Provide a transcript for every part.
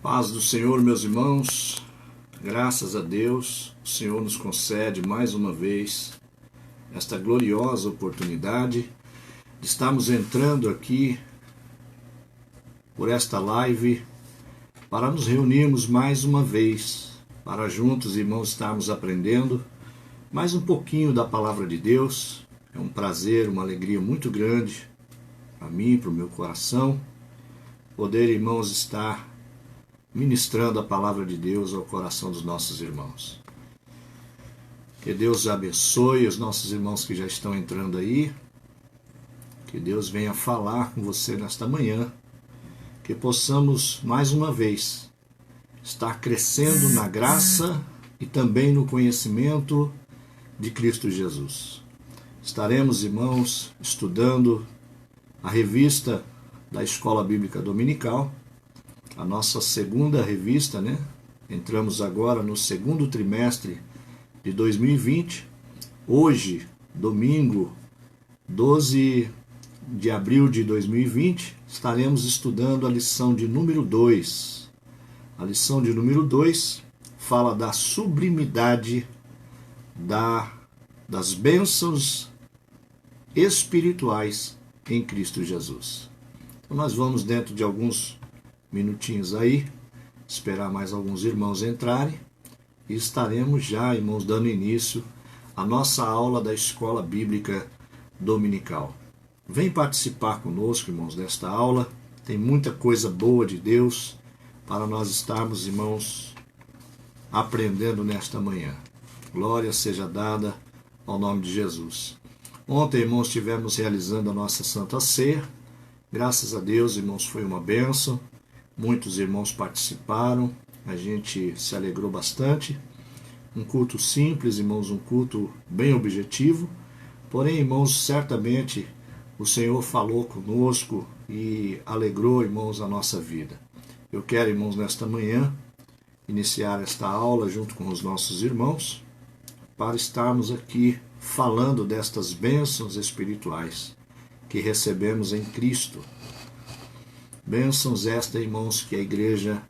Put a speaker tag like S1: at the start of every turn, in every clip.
S1: Paz do Senhor, meus irmãos, graças a Deus, o Senhor nos concede mais uma vez esta gloriosa oportunidade de estarmos entrando aqui por esta live para nos reunirmos mais uma vez, para juntos, irmãos, estarmos aprendendo mais um pouquinho da Palavra de Deus. É um prazer, uma alegria muito grande para mim, para o meu coração, poder, irmãos, estar ministrando a Palavra de Deus ao coração dos nossos irmãos. Que Deus abençoe os nossos irmãos que já estão entrando aí. Que Deus venha falar com você nesta manhã. Que possamos, mais uma vez, estar crescendo na graça e também no conhecimento de Cristo Jesus. Estaremos, irmãos, estudando a revista da Escola Bíblica Dominical, a nossa segunda revista, né? Entramos agora no segundo trimestre de 2020. Hoje, domingo, 12 de abril de 2020, estaremos estudando a lição de número 2. A lição de número 2 fala da sublimidade das bênçãos espirituais em Cristo Jesus. Então nós vamos, dentro de alguns minutinhos aí, esperar mais alguns irmãos entrarem e estaremos já, irmãos, dando início à nossa aula da Escola Bíblica Dominical. Vem participar conosco, irmãos, desta aula. Tem muita coisa boa de Deus para nós estarmos, irmãos, aprendendo nesta manhã. Glória seja dada ao nome de Jesus. Ontem, irmãos, estivemos realizando a nossa Santa Ceia. Graças a Deus, irmãos, foi uma bênção. Muitos irmãos participaram, a gente se alegrou bastante. Um culto simples, irmãos, um culto bem objetivo. Porém, irmãos, certamente o Senhor falou conosco e alegrou, irmãos, a nossa vida. Eu quero, irmãos, nesta manhã, iniciar esta aula junto com os nossos irmãos, para estarmos aqui falando destas bênçãos espirituais que recebemos em Cristo. Bênçãos esta, irmãos, que a igreja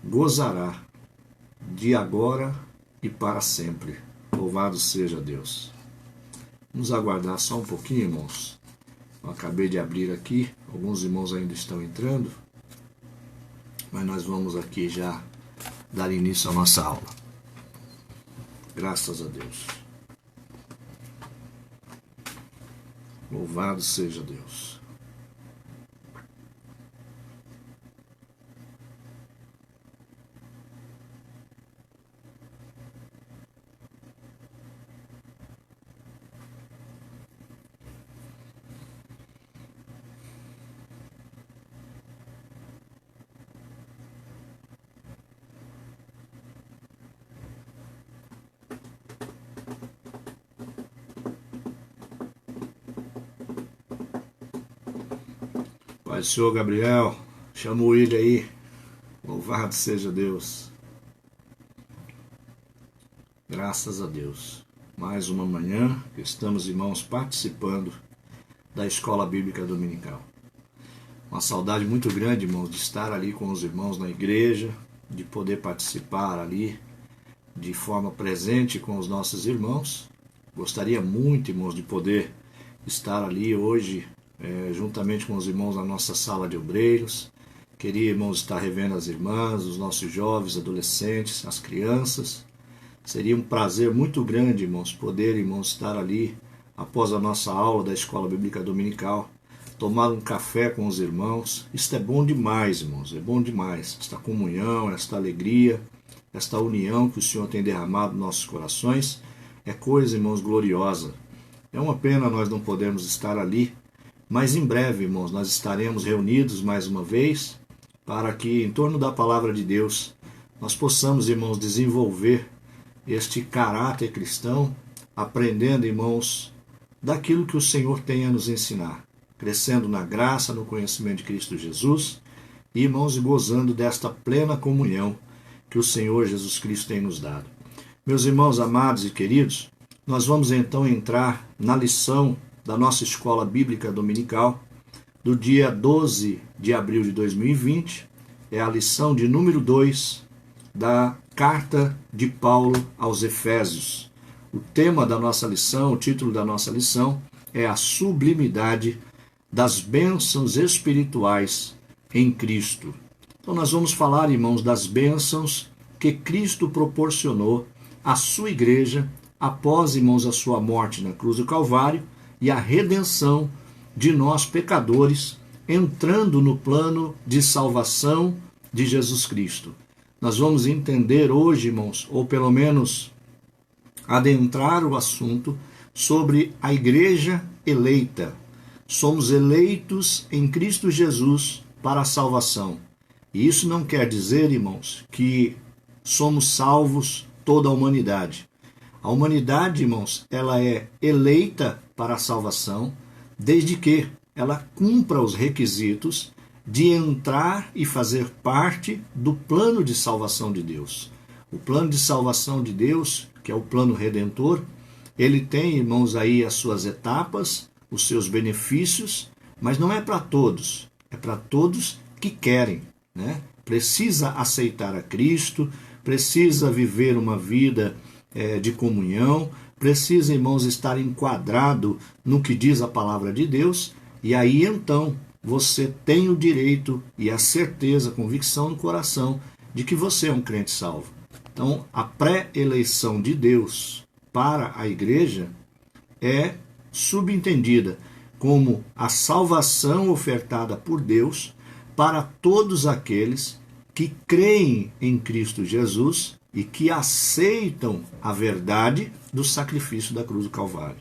S1: gozará de agora e para sempre. Louvado seja Deus. Vamos aguardar só um pouquinho, irmãos. Eu acabei de abrir aqui, alguns irmãos ainda estão entrando, mas nós vamos aqui já dar início à nossa aula. Graças a Deus. Louvado seja Deus. Pai do Senhor Gabriel, chamou ele aí. Louvado seja Deus. Graças a Deus. Mais uma manhã que estamos, irmãos, participando da Escola Bíblica Dominical. Uma saudade muito grande, irmãos, de estar ali com os irmãos na igreja, de poder participar ali de forma presente com os nossos irmãos. Gostaria muito, irmãos, de poder estar ali hoje juntamente com os irmãos na nossa sala de obreiros. Queria, irmãos, estar revendo as irmãs, os nossos jovens, adolescentes, as crianças. Seria um prazer muito grande, irmãos, poder, irmãos, estar ali após a nossa aula da Escola Bíblica Dominical, tomar um café com os irmãos. Isto é bom demais, irmãos, é bom demais. Esta comunhão, esta alegria, esta união que o Senhor tem derramado nos nossos corações é coisa, irmãos, gloriosa. É uma pena nós não podermos estar ali, mas em breve, irmãos, nós estaremos reunidos mais uma vez para que, em torno da Palavra de Deus, nós possamos, irmãos, desenvolver este caráter cristão, aprendendo, irmãos, daquilo que o Senhor tem a nos ensinar, crescendo na graça, no conhecimento de Cristo Jesus e, irmãos, gozando desta plena comunhão que o Senhor Jesus Cristo tem nos dado. Meus irmãos amados e queridos, nós vamos então entrar na lição da nossa Escola Bíblica Dominical, do dia 12 de abril de 2020, é a lição de número 2 da carta de Paulo aos Efésios. O tema da nossa lição, o título da nossa lição é a sublimidade das bênçãos espirituais em Cristo. Então nós vamos falar, irmãos, das bênçãos que Cristo proporcionou à sua igreja após, irmãos, a sua morte na cruz do Calvário e a redenção de nós pecadores, entrando no plano de salvação de Jesus Cristo. Nós vamos entender hoje, irmãos, ou pelo menos adentrar o assunto sobre a igreja eleita. Somos eleitos em Cristo Jesus para a salvação. E isso não quer dizer, irmãos, que somos salvos toda a humanidade. A humanidade, irmãos, ela é eleita para a salvação, desde que ela cumpra os requisitos de entrar e fazer parte do plano de salvação de Deus. O plano de salvação de Deus, que é o plano redentor, ele tem, irmãos, aí as suas etapas, os seus benefícios, mas não é para todos, é para todos que querem, né? Precisa aceitar a Cristo, precisa viver uma vida de comunhão, precisa, irmãos, estar enquadrado no que diz a palavra de Deus, e aí então você tem o direito e a certeza, a convicção no coração de que você é um crente salvo. Então, a pré-eleição de Deus para a igreja é subentendida como a salvação ofertada por Deus para todos aqueles que creem em Cristo Jesus e que aceitam a verdade do sacrifício da cruz do Calvário.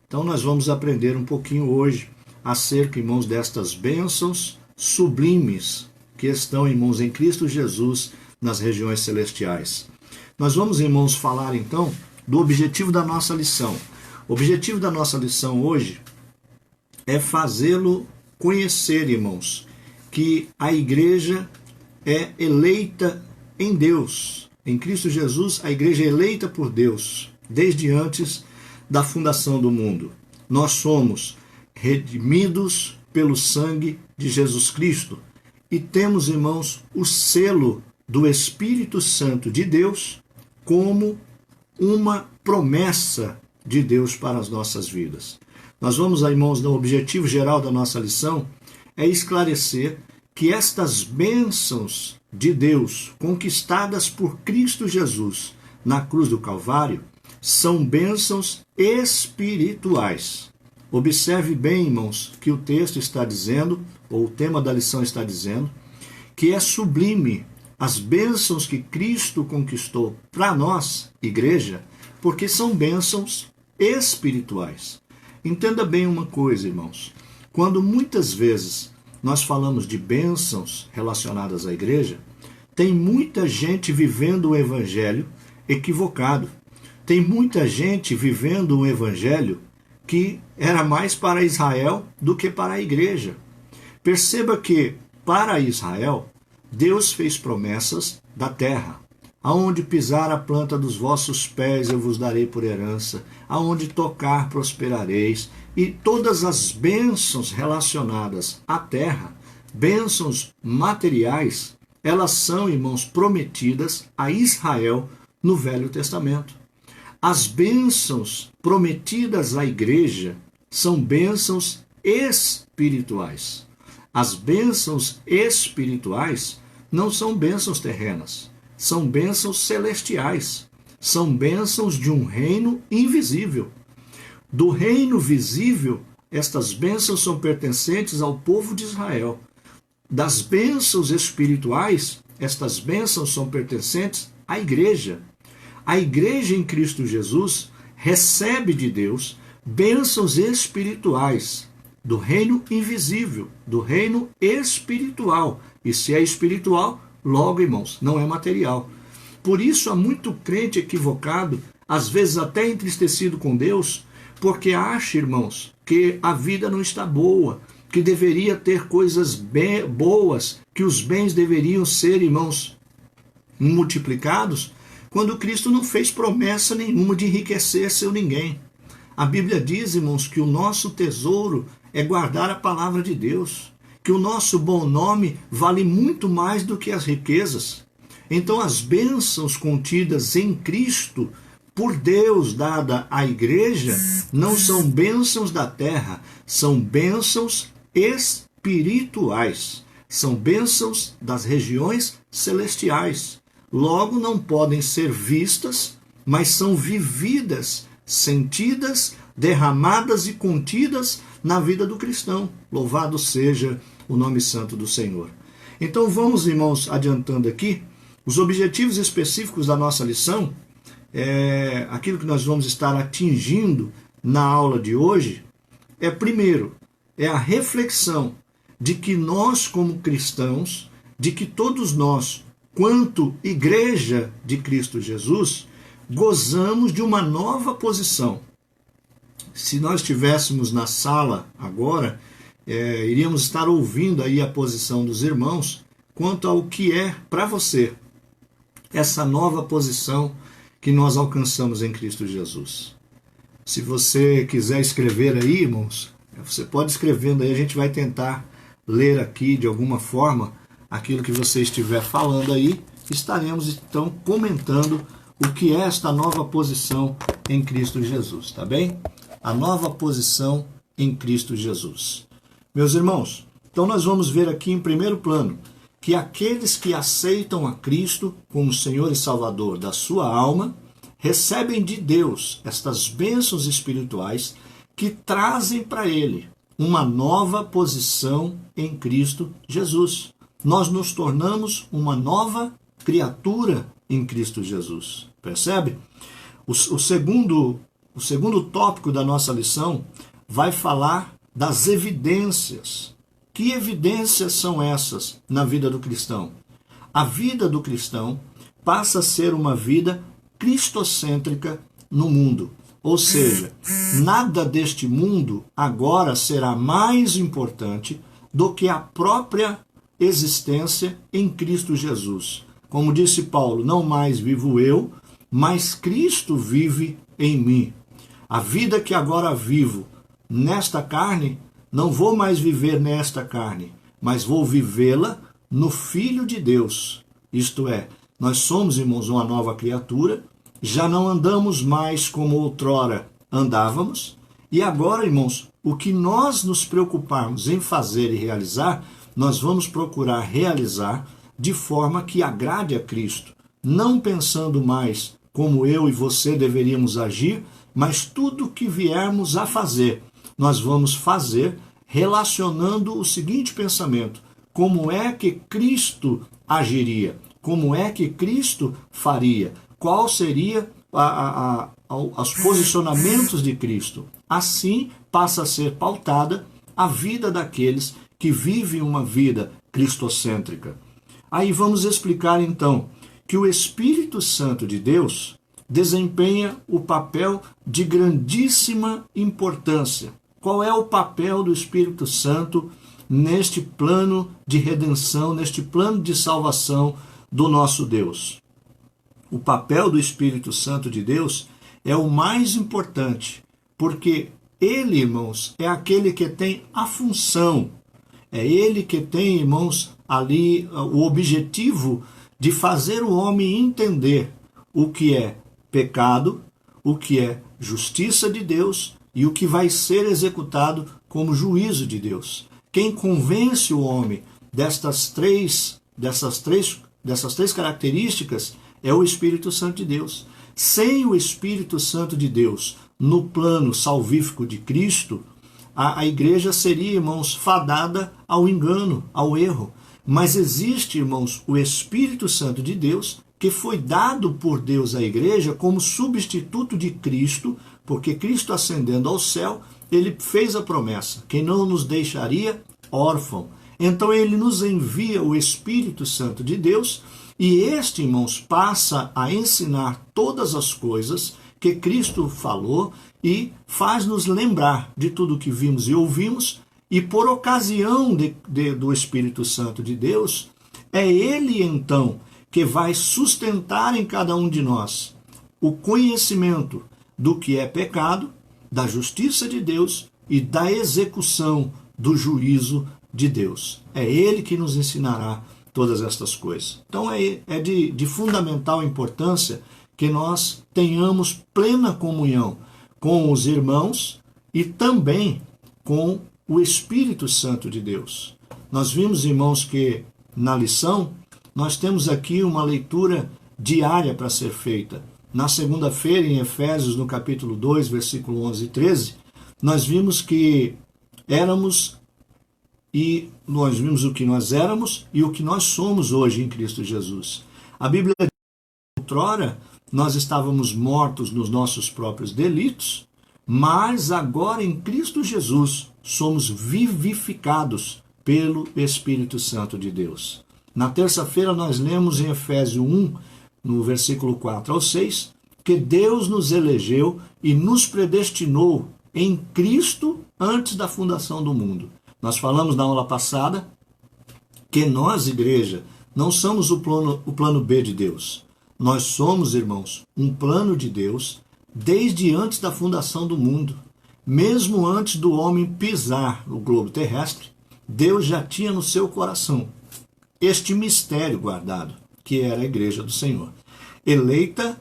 S1: Então nós vamos aprender um pouquinho hoje acerca, irmãos, destas bênçãos sublimes que estão, irmãos, em Cristo Jesus nas regiões celestiais. Nós vamos, irmãos, falar então do objetivo da nossa lição. O objetivo da nossa lição hoje é fazê-lo conhecer, irmãos, que a igreja é eleita em Deus. Em Cristo Jesus, a igreja é eleita por Deus, desde antes da fundação do mundo. Nós somos redimidos pelo sangue de Jesus Cristo e temos, irmãos, o selo do Espírito Santo de Deus como uma promessa de Deus para as nossas vidas. Nós vamos, irmãos, no objetivo geral da nossa lição, é esclarecer que estas bênçãos de Deus, conquistadas por Cristo Jesus na cruz do Calvário, são bênçãos espirituais. Observe bem, irmãos, que o texto está dizendo, ou o tema da lição está dizendo, que é sublime as bênçãos que Cristo conquistou para nós, igreja, porque são bênçãos espirituais. Entenda bem uma coisa, irmãos. Quando muitas vezes nós falamos de bênçãos relacionadas à igreja, tem muita gente vivendo o evangelho equivocado. Tem muita gente vivendo um evangelho que era mais para Israel do que para a igreja. Perceba que, para Israel, Deus fez promessas da terra. Aonde pisar a planta dos vossos pés eu vos darei por herança, aonde tocar prosperareis. E todas as bênçãos relacionadas à terra, bênçãos materiais, elas são, irmãos, prometidas a Israel no Velho Testamento. As bênçãos prometidas à igreja são bênçãos espirituais. As bênçãos espirituais não são bênçãos terrenas, são bênçãos celestiais, são bênçãos de um reino invisível. Do reino visível, estas bênçãos são pertencentes ao povo de Israel. Das bênçãos espirituais, estas bênçãos são pertencentes à igreja. A igreja em Cristo Jesus recebe de Deus bênçãos espirituais do reino invisível, do reino espiritual. E se é espiritual, logo, irmãos, não é material. Por isso há muito crente equivocado, às vezes até entristecido com Deus, porque acha, irmãos, que a vida não está boa, que deveria ter coisas boas, que os bens deveriam ser, irmãos, multiplicados, quando Cristo não fez promessa nenhuma de enriquecer seu ninguém. A Bíblia diz, irmãos, que o nosso tesouro é guardar a palavra de Deus. que o nosso bom nome vale muito mais do que as riquezas. Então as bênçãos contidas em Cristo, por Deus dada à igreja, não são bênçãos da terra, são bênçãos espirituais. São bênçãos das regiões celestiais. Logo, não podem ser vistas, mas são vividas, sentidas, derramadas e contidas na vida do cristão. Louvado seja o nome santo do Senhor. Então vamos, irmãos, adiantando aqui, os objetivos específicos da nossa lição, aquilo que nós vamos estar atingindo na aula de hoje, primeiro, a reflexão de que nós, como cristãos, de que todos nós, quanto igreja de Cristo Jesus, gozamos de uma nova posição. Se nós estivéssemos na sala agora, iríamos estar ouvindo aí a posição dos irmãos quanto ao que é para você essa nova posição que nós alcançamos em Cristo Jesus. Se você quiser escrever aí, irmãos, você pode escrevendo aí, a gente vai tentar ler aqui de alguma forma aquilo que você estiver falando aí. Estaremos então comentando o que é esta nova posição em Cristo Jesus, tá bem? A nova posição em Cristo Jesus. Meus irmãos, então nós vamos ver aqui em primeiro plano que aqueles que aceitam a Cristo como Senhor e Salvador da sua alma recebem de Deus estas bênçãos espirituais que trazem para ele uma nova posição em Cristo Jesus. Nós nos tornamos uma nova criatura em Cristo Jesus. Percebe? O segundo tópico da nossa lição vai falar das evidências. Que evidências são essas na vida do cristão? A vida do cristão passa a ser uma vida cristocêntrica no mundo. Ou seja, nada deste mundo agora será mais importante do que a própria existência em Cristo Jesus. Como disse Paulo, não mais vivo eu, mas Cristo vive em mim. A vida que agora vivo nesta carne, não vou mais viver nesta carne, mas vou vivê-la no Filho de Deus. Isto é, nós somos, irmãos, uma nova criatura, já não andamos mais como outrora andávamos, e agora, irmãos, o que nós nos preocuparmos em fazer e realizar, nós vamos procurar realizar de forma que agrade a Cristo, não pensando mais como eu e você deveríamos agir, mas tudo que viermos a fazer, nós vamos fazer relacionando o seguinte pensamento: como é que Cristo agiria? Como é que Cristo faria? Qual seria os posicionamentos de Cristo? Assim passa a ser pautada a vida daqueles que vivem uma vida cristocêntrica. Aí vamos explicar então que o Espírito Santo de Deus desempenha o papel de grandíssima importância. Qual é o papel do Espírito Santo neste plano de redenção, neste plano de salvação do nosso Deus? O papel do Espírito Santo de Deus é o mais importante, porque ele, irmãos, é aquele que tem a função, é ele que tem, irmãos, ali o objetivo de fazer o homem entender o que é pecado, o que é justiça de Deus e o que vai ser executado como juízo de Deus. Quem convence o homem dessas três características é o Espírito Santo de Deus. Sem o Espírito Santo de Deus no plano salvífico de Cristo, a igreja seria, irmãos, fadada ao engano, ao erro. Mas existe, irmãos, o Espírito Santo de Deus, que foi dado por Deus à igreja como substituto de Cristo, porque Cristo ascendendo ao céu, ele fez a promessa que não nos deixaria órfão. Então ele nos envia o Espírito Santo de Deus, e este, irmãos, passa a ensinar todas as coisas que Cristo falou e faz-nos lembrar de tudo que vimos e ouvimos, e por ocasião do Espírito Santo de Deus, é ele então que vai sustentar em cada um de nós o conhecimento do que é pecado, da justiça de Deus e da execução do juízo de Deus. É Ele que nos ensinará todas estas coisas. Então é de fundamental importância que nós tenhamos plena comunhão com os irmãos e também com o Espírito Santo de Deus. Nós vimos, irmãos, que na lição nós temos aqui uma leitura diária para ser feita. Na segunda-feira, em Efésios, no capítulo 2, versículo 11 e 13, nós vimos que éramos e nós vimos o que nós éramos e o que nós somos hoje em Cristo Jesus. A Bíblia diz que outrora nós estávamos mortos nos nossos próprios delitos, mas agora em Cristo Jesus somos vivificados pelo Espírito Santo de Deus. Na terça-feira nós lemos em Efésios 1, no versículo 4 ao 6, que Deus nos elegeu e nos predestinou em Cristo antes da fundação do mundo. Nós falamos na aula passada que nós, igreja, não somos o plano B de Deus. Nós somos, irmãos, um plano de Deus desde antes da fundação do mundo. Mesmo antes do homem pisar no globo terrestre, Deus já tinha no seu coração este mistério guardado, que era a igreja do Senhor, eleita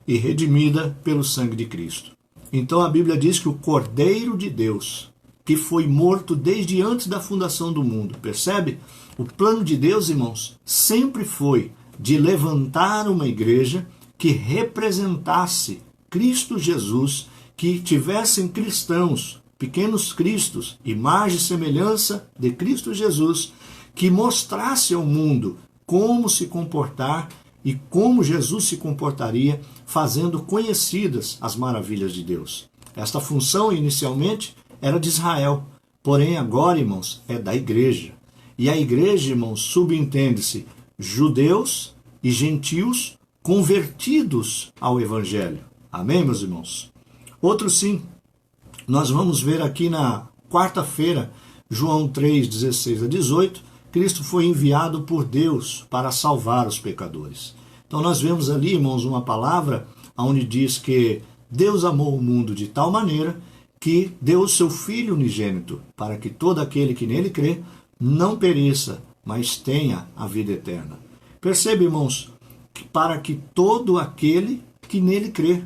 S1: e redimida pelo sangue de Cristo. Então a Bíblia diz que o Cordeiro de Deus, que foi morto desde antes da fundação do mundo, percebe? O plano de Deus, irmãos, sempre foi de levantar uma igreja que representasse Cristo Jesus, que tivessem cristãos, pequenos cristos, imagem e semelhança de Cristo Jesus, que mostrasse ao mundo como se comportar e como Jesus se comportaria, fazendo conhecidas as maravilhas de Deus. Esta função, inicialmente, era de Israel, porém agora, irmãos, é da igreja. E a igreja, irmãos, subentende-se judeus e gentios convertidos ao Evangelho. Amém, meus irmãos? Outro sim, nós vamos ver aqui na quarta-feira, João 3, 16 a 18, Cristo foi enviado por Deus para salvar os pecadores. Então nós vemos ali, irmãos, uma palavra onde diz que Deus amou o mundo de tal maneira que deu o seu Filho unigênito, para que todo aquele que nele crê não pereça, mas tenha a vida eterna. Percebe, irmãos, que para que todo aquele que nele crê.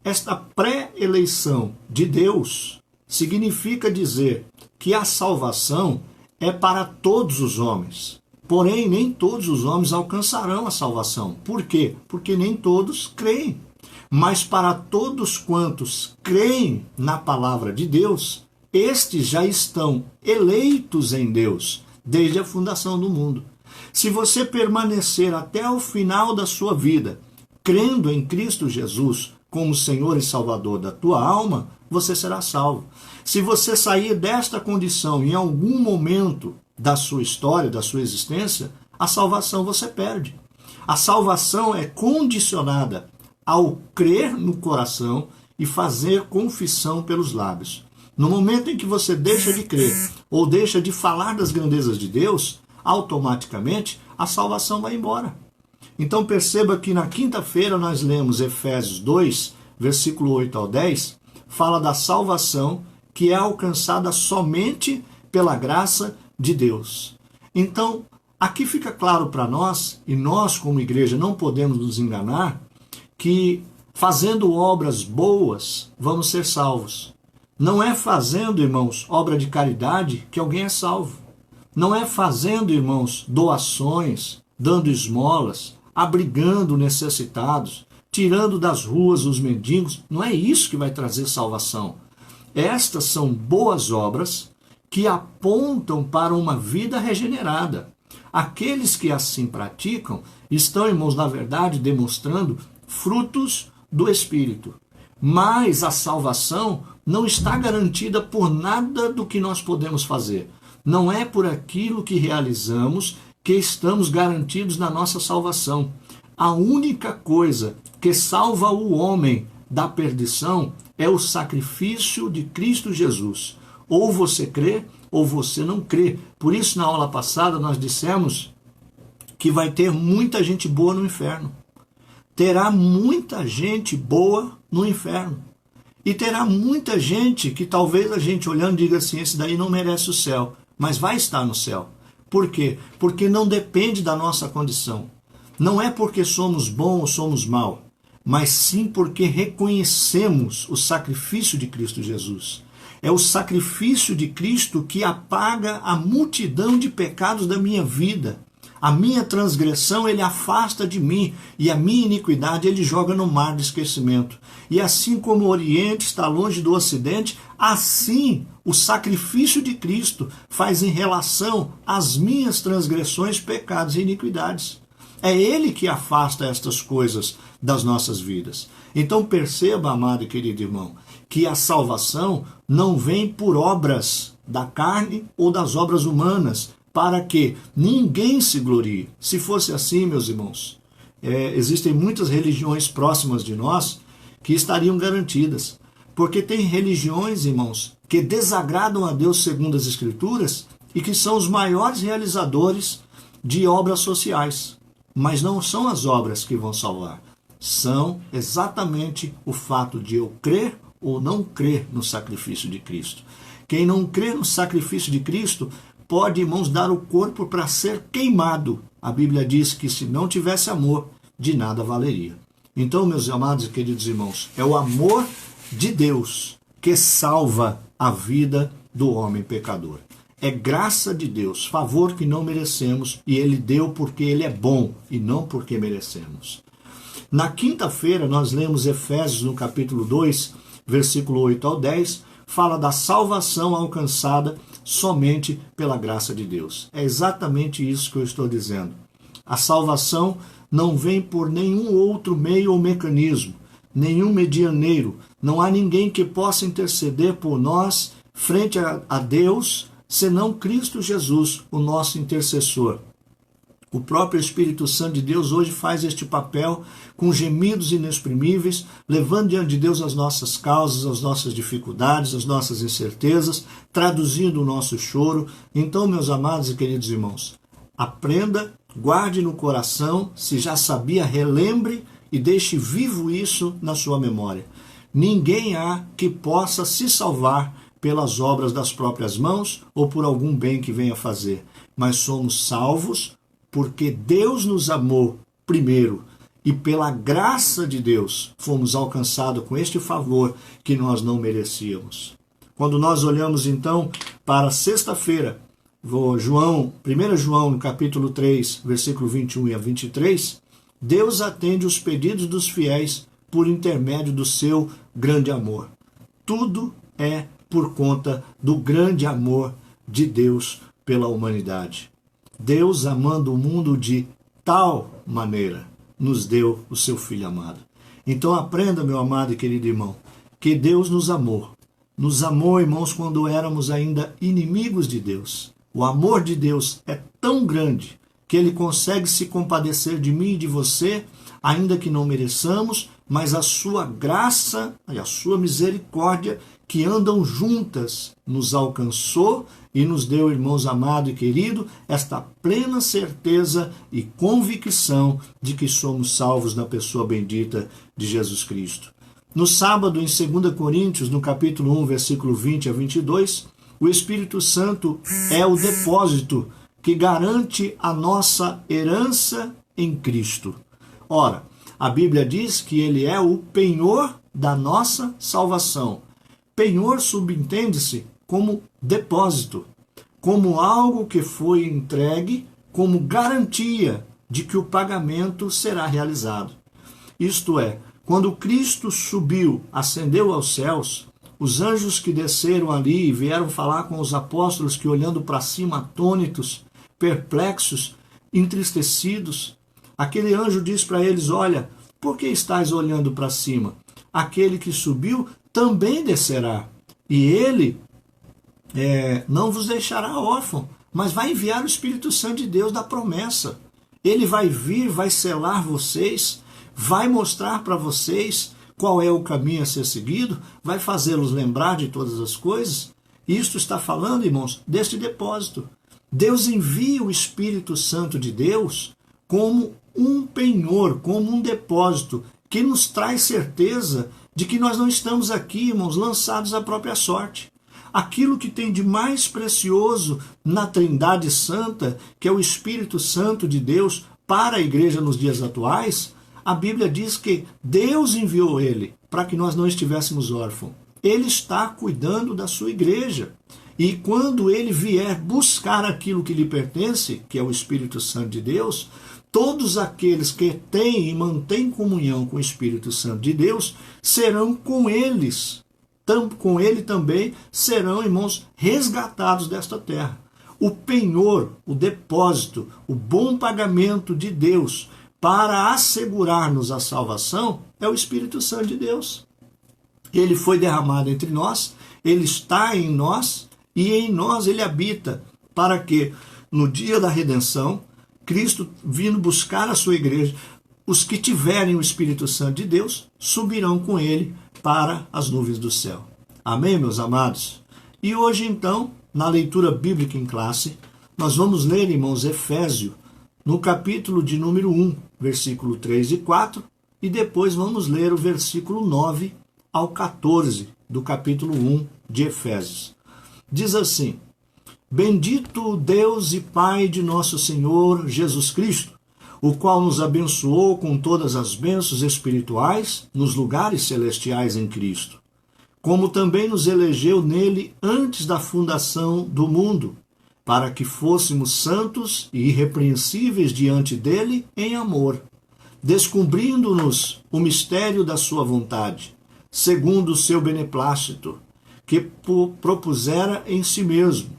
S1: Esta pré-eleição de Deus significa dizer que a salvação é para todos os homens. Porém, nem todos os homens alcançarão a salvação. Por quê? Porque nem todos creem. Mas para todos quantos creem na palavra de Deus, estes já estão eleitos em Deus desde a fundação do mundo. Se você permanecer até o final da sua vida, crendo em Cristo Jesus como Senhor e Salvador da tua alma, você será salvo. Se você sair desta condição em algum momento da sua história, da sua existência, a salvação você perde. A salvação é condicionada ao crer no coração e fazer confissão pelos lábios. No momento em que você deixa de crer ou deixa de falar das grandezas de Deus, automaticamente a salvação vai embora. Então perceba que na quinta-feira nós lemos Efésios 2, versículo 8 ao 10, fala da salvação que é alcançada somente pela graça de Deus. Então, aqui fica claro para nós, e nós como igreja não podemos nos enganar, que fazendo obras boas vamos ser salvos. Não é fazendo, irmãos, obra de caridade que alguém é salvo. Não é fazendo, irmãos, doações, dando esmolas, abrigando necessitados, tirando das ruas os mendigos. Não é isso que vai trazer salvação. Estas são boas obras que apontam para uma vida regenerada. Aqueles que assim praticam estão, irmãos, na verdade, demonstrando frutos do Espírito. Mas a salvação não está garantida por nada do que nós podemos fazer. Não é por aquilo que realizamos que estamos garantidos na nossa salvação. A única coisa que salva o homem da perdição é o sacrifício de Cristo Jesus. Ou você crê, ou você não crê. Por isso, na aula passada, nós dissemos que vai ter muita gente boa no inferno. Terá muita gente boa no inferno. E terá muita gente que talvez a gente olhando diga assim, esse daí não merece o céu. mas vai estar no céu. Por quê? Porque não depende da nossa condição. Não é porque somos bons ou somos maus, mas sim porque reconhecemos o sacrifício de Cristo Jesus. É o sacrifício de Cristo que apaga a multidão de pecados da minha vida. A minha transgressão ele afasta de mim e a minha iniquidade ele joga no mar de esquecimento. E assim como o Oriente está longe do Ocidente, assim o sacrifício de Cristo faz em relação às minhas transgressões, pecados e iniquidades. É Ele que afasta estas coisas das nossas vidas. Então perceba, amado e querido irmão, que a salvação não vem por obras da carne ou das obras humanas, para que ninguém se glorie. Se fosse assim, meus irmãos, existem muitas religiões próximas de nós que estariam garantidas. Porque tem religiões, irmãos, que desagradam a Deus segundo as Escrituras e que são os maiores realizadores de obras sociais. Mas não são as obras que vão salvar. São exatamente o fato de eu crer ou não crer no sacrifício de Cristo. Quem não crê no sacrifício de Cristo pode, irmãos, dar o corpo para ser queimado. A Bíblia diz que se não tivesse amor, de nada valeria. Então, meus amados e queridos irmãos, é o amor de Deus que salva a vida do homem pecador. É graça de Deus, favor que não merecemos, e Ele deu porque Ele é bom e não porque merecemos. Na quinta-feira, nós lemos Efésios no capítulo 2, versículo 8 ao 10, fala da salvação alcançada somente pela graça de Deus. É exatamente isso que eu estou dizendo. A salvação não vem por nenhum outro meio ou mecanismo, nenhum medianeiro. Não há ninguém que possa interceder por nós frente a Deus, senão Cristo Jesus, o nosso intercessor. O próprio Espírito Santo de Deus hoje faz este papel com gemidos inexprimíveis, levando diante de Deus as nossas causas, as nossas dificuldades, as nossas incertezas, traduzindo o nosso choro. Então, meus amados e queridos irmãos, aprenda, guarde no coração, se já sabia, relembre e deixe vivo isso na sua memória. Ninguém há que possa se salvar pelas obras das próprias mãos ou por algum bem que venha fazer, mas somos salvos porque Deus nos amou primeiro e pela graça de Deus fomos alcançados com este favor que nós não merecíamos. Quando nós olhamos então para sexta-feira, 1 João no capítulo 3, versículo 21 a 23, Deus atende os pedidos dos fiéis por intermédio do seu grande amor. Tudo é por conta do grande amor de Deus pela humanidade. Deus, amando o mundo de tal maneira, nos deu o seu Filho amado. Então aprenda, meu amado e querido irmão, que Deus nos amou. Nos amou, irmãos, quando éramos ainda inimigos de Deus. O amor de Deus é tão grande que Ele consegue se compadecer de mim e de você, ainda que não mereçamos, mas a sua graça e a sua misericórdia que andam juntas nos alcançou e nos deu, irmãos amado e querido, esta plena certeza e convicção de que somos salvos na pessoa bendita de Jesus Cristo. No sábado, em 2 Coríntios, no capítulo 1, versículo 20 a 22, o Espírito Santo é o depósito que garante a nossa herança em Cristo. Ora, a Bíblia diz que Ele é o penhor da nossa salvação. Penhor subentende-se como depósito, como algo que foi entregue como garantia de que o pagamento será realizado. Isto é, quando Cristo subiu, ascendeu aos céus, os anjos que desceram ali e vieram falar com os apóstolos que olhando para cima atônitos, perplexos, entristecidos, aquele anjo diz para eles: olha, por que estáis olhando para cima? Aquele que subiu também descerá, e ele não vos deixará órfão, mas vai enviar o Espírito Santo de Deus da promessa. Ele vai vir, vai selar vocês, vai mostrar para vocês qual é o caminho a ser seguido, vai fazê-los lembrar de todas as coisas. Isto está falando, irmãos, deste depósito. Deus envia o Espírito Santo de Deus como um penhor, como um depósito, que nos traz certeza de que nós não estamos aqui, irmãos, lançados à própria sorte. aquilo que tem de mais precioso na Trindade Santa, que é o Espírito Santo de Deus, para a igreja nos dias atuais, a Bíblia diz que Deus enviou ele para que nós não estivéssemos órfãos. Ele está cuidando da sua igreja. E quando ele vier buscar aquilo que lhe pertence, que é o Espírito Santo de Deus, todos aqueles que têm e mantêm comunhão com o Espírito Santo de Deus serão com eles. Com ele também serão, irmãos, resgatados desta terra. O penhor, o depósito, o bom pagamento de Deus para assegurar-nos a salvação é o Espírito Santo de Deus. Ele foi derramado entre nós, ele está em nós e em nós ele habita, para que no dia da redenção, Cristo vindo buscar a sua igreja, os que tiverem o Espírito Santo de Deus subirão com ele para as nuvens do céu. Amém, meus amados? E hoje, então, na leitura bíblica em classe, nós vamos ler, irmãos, Efésios, no capítulo de número 1, versículo 3 e 4, e depois vamos ler o versículo 9 ao 14 do capítulo 1 de Efésios. Diz assim: Bendito Deus e Pai de nosso Senhor Jesus Cristo, o qual nos abençoou com todas as bênçãos espirituais nos lugares celestiais em Cristo, como também nos elegeu nele antes da fundação do mundo, para que fôssemos santos e irrepreensíveis diante dele em amor, descobrindo-nos o mistério da sua vontade, segundo o seu beneplácito, que propusera em si mesmo,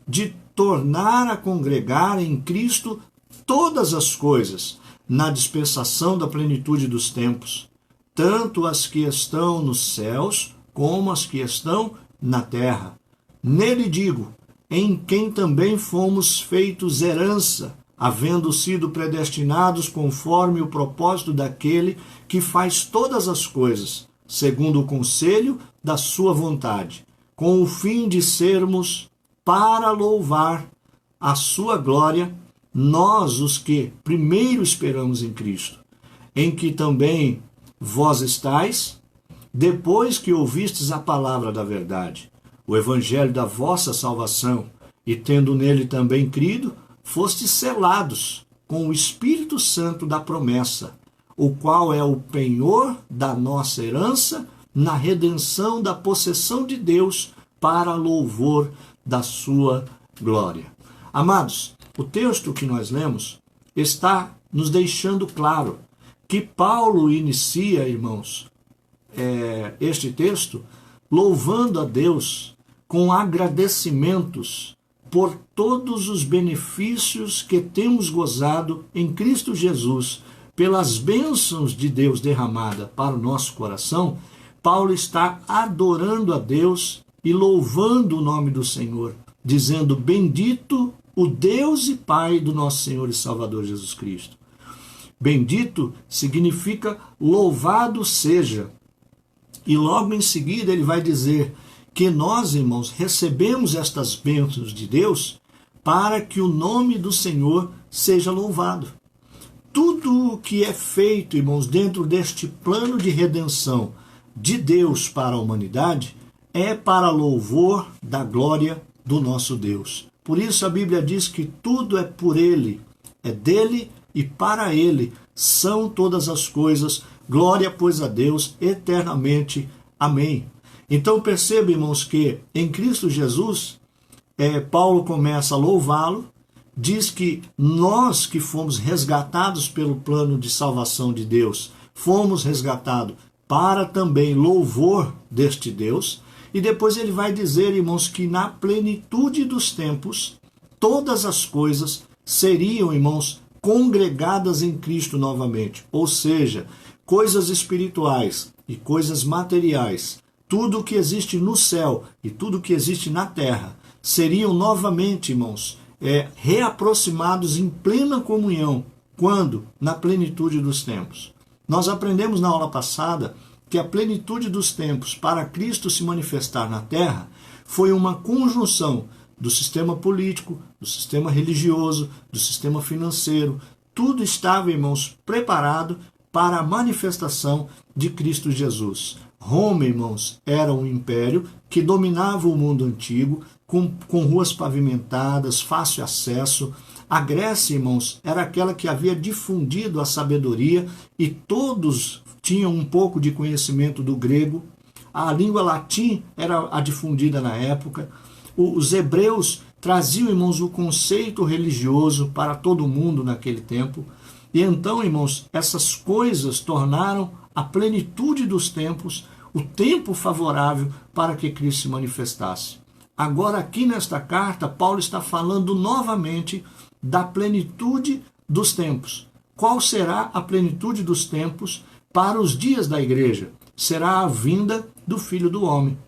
S1: de tornar a congregar em Cristo todas as coisas, na dispensação da plenitude dos tempos, tanto as que estão nos céus, como as que estão na terra. Nele digo, em quem também fomos feitos herança, havendo sido predestinados conforme o propósito daquele que faz todas as coisas, segundo o conselho da sua vontade, com o fim de sermos para louvar a sua glória, nós os que primeiro esperamos em Cristo, em que também vós estáis, depois que ouvistes a palavra da verdade, o evangelho da vossa salvação, e tendo nele também crido, fostes selados com o Espírito Santo da promessa, o qual é o penhor da nossa herança na redenção da possessão de Deus para louvor da sua glória. Amados, o texto que nós lemos está nos deixando claro que Paulo inicia, irmãos, este texto louvando a Deus com agradecimentos por todos os benefícios que temos gozado em Cristo Jesus, pelas bênçãos de Deus derramada para o nosso coração. Paulo está adorando a Deus e louvando o nome do Senhor, dizendo: bendito o Deus e Pai do nosso Senhor e Salvador Jesus Cristo. Bendito significa louvado seja. E logo em seguida ele vai dizer que nós, irmãos, recebemos estas bênçãos de Deus para que o nome do Senhor seja louvado. Tudo o que é feito, irmãos, dentro deste plano de redenção de Deus para a humanidade é para louvor da glória do nosso Deus. Por isso a Bíblia diz que tudo é por Ele, é dele e para Ele são todas as coisas. Glória, pois, a Deus eternamente. Amém. Então perceba, irmãos, que em Cristo Jesus, Paulo começa a louvá-lo, diz que nós que fomos resgatados pelo plano de salvação de Deus, fomos resgatados para também louvor deste Deus. E depois ele vai dizer, irmãos, que na plenitude dos tempos, todas as coisas seriam, irmãos, congregadas em Cristo novamente. Ou seja, coisas espirituais e coisas materiais, tudo que existe no céu e tudo que existe na terra, seriam novamente, irmãos, reaproximados em plena comunhão. Quando? Na plenitude dos tempos. Nós aprendemos na aula passada que a plenitude dos tempos para Cristo se manifestar na terra foi uma conjunção do sistema político, do sistema religioso, do sistema financeiro. Tudo estava, irmãos, preparado para a manifestação de Cristo Jesus. Roma, irmãos, era um império que dominava o mundo antigo, com ruas pavimentadas, fácil acesso. A Grécia, irmãos, era aquela que havia difundido a sabedoria e todos tinham um pouco de conhecimento do grego. A língua latim era a difundida na época. Os hebreus traziam, irmãos, o conceito religioso para todo mundo naquele tempo. E então, irmãos, essas coisas tornaram a plenitude dos tempos, o tempo favorável para que Cristo se manifestasse. Agora, aqui nesta carta, Paulo está falando novamente da plenitude dos tempos. Qual será a plenitude dos tempos para os dias da igreja? Será a vinda do Filho do Homem.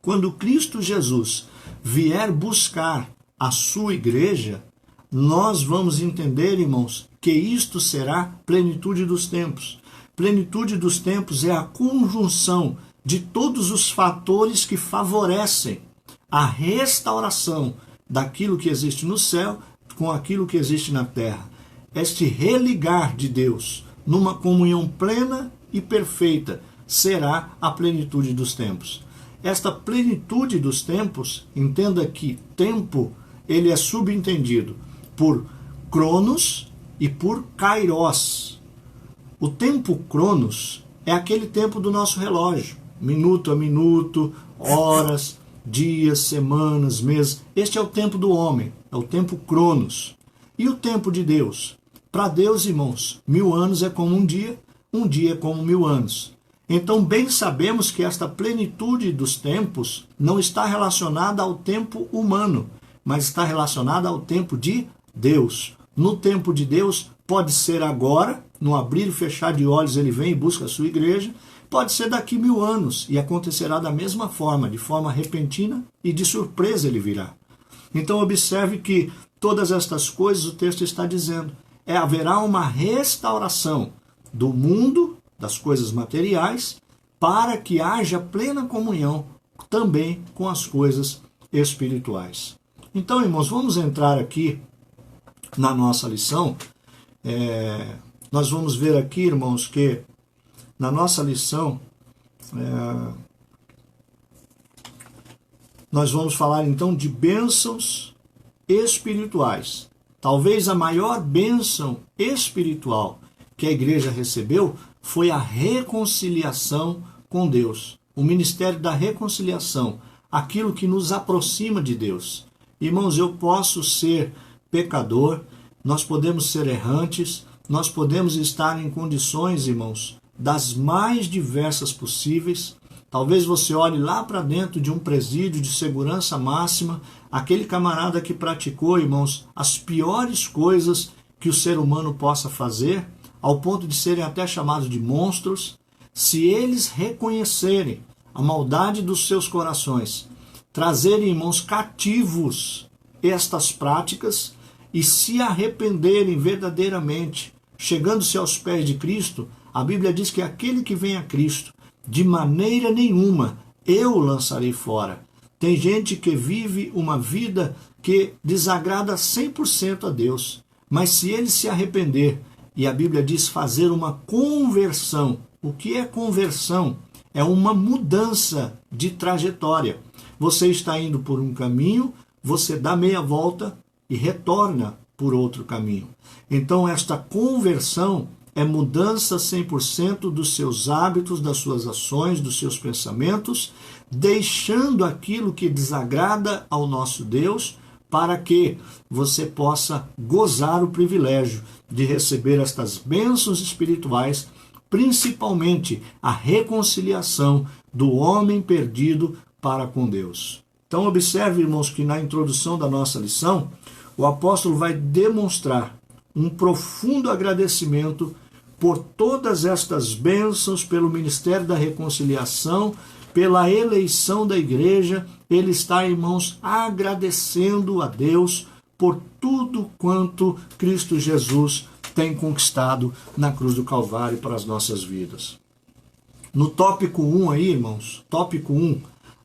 S1: Quando Cristo Jesus vier buscar a sua igreja, nós vamos entender, irmãos, que isto será plenitude dos tempos. Plenitude dos tempos é a conjunção de todos os fatores que favorecem a restauração daquilo que existe no céu com aquilo que existe na terra. Este religar de Deus numa comunhão plena e perfeita será a plenitude dos tempos. Esta plenitude dos tempos, entenda que tempo ele é subentendido por Cronos e por Kairos. O tempo Cronos é aquele tempo do nosso relógio, minuto a minuto, horas, dias, semanas, meses. Este é o tempo do homem, é o tempo Cronos. E o tempo de Deus? Para Deus, irmãos, 1000 anos é como um dia é como 1000 anos. Então, bem sabemos que esta plenitude dos tempos não está relacionada ao tempo humano, mas está relacionada ao tempo de Deus. No tempo de Deus, pode ser agora, no abrir e fechar de olhos ele vem e busca a sua igreja, pode ser daqui 1000 anos e acontecerá da mesma forma, de forma repentina e de surpresa ele virá. Então observe que todas estas coisas o texto está dizendo, haverá uma restauração do mundo, das coisas materiais, para que haja plena comunhão também com as coisas espirituais. Então, irmãos, vamos entrar aqui na nossa lição. Nós vamos ver aqui, irmãos, que na nossa lição nós vamos falar então de bênçãos espirituais. Talvez a maior bênção espiritual que a igreja recebeu foi a reconciliação com Deus. O ministério da reconciliação, aquilo que nos aproxima de Deus. Irmãos, eu posso ser pecador, nós podemos ser errantes, nós podemos estar em condições, irmãos, das mais diversas possíveis. Talvez você olhe lá para dentro de um presídio de segurança máxima, aquele camarada que praticou, irmãos, as piores coisas que o ser humano possa fazer, ao ponto de serem até chamados de monstros. Se eles reconhecerem a maldade dos seus corações, trazerem, irmãos, cativos estas práticas e se arrependerem verdadeiramente, chegando-se aos pés de Cristo, a Bíblia diz que aquele que vem a Cristo, de maneira nenhuma eu o lançarei fora. Tem gente que vive uma vida que desagrada 100% a Deus, mas se ele se arrepender, e a Bíblia diz fazer uma conversão. O que é conversão? É uma mudança de trajetória. Você está indo por um caminho, você dá meia volta e retorna por outro caminho. Então esta conversão é mudança 100% dos seus hábitos, das suas ações, dos seus pensamentos, deixando aquilo que desagrada ao nosso Deus, para que você possa gozar o privilégio de receber estas bênçãos espirituais, principalmente a reconciliação do homem perdido para com Deus. Então observe, irmãos, que na introdução da nossa lição, o apóstolo vai demonstrar um profundo agradecimento por todas estas bênçãos, pelo ministério da reconciliação, pela eleição da igreja. Ele está, irmãos, agradecendo a Deus por tudo quanto Cristo Jesus tem conquistado na cruz do Calvário para as nossas vidas. No tópico 1 aí, irmãos, tópico 1,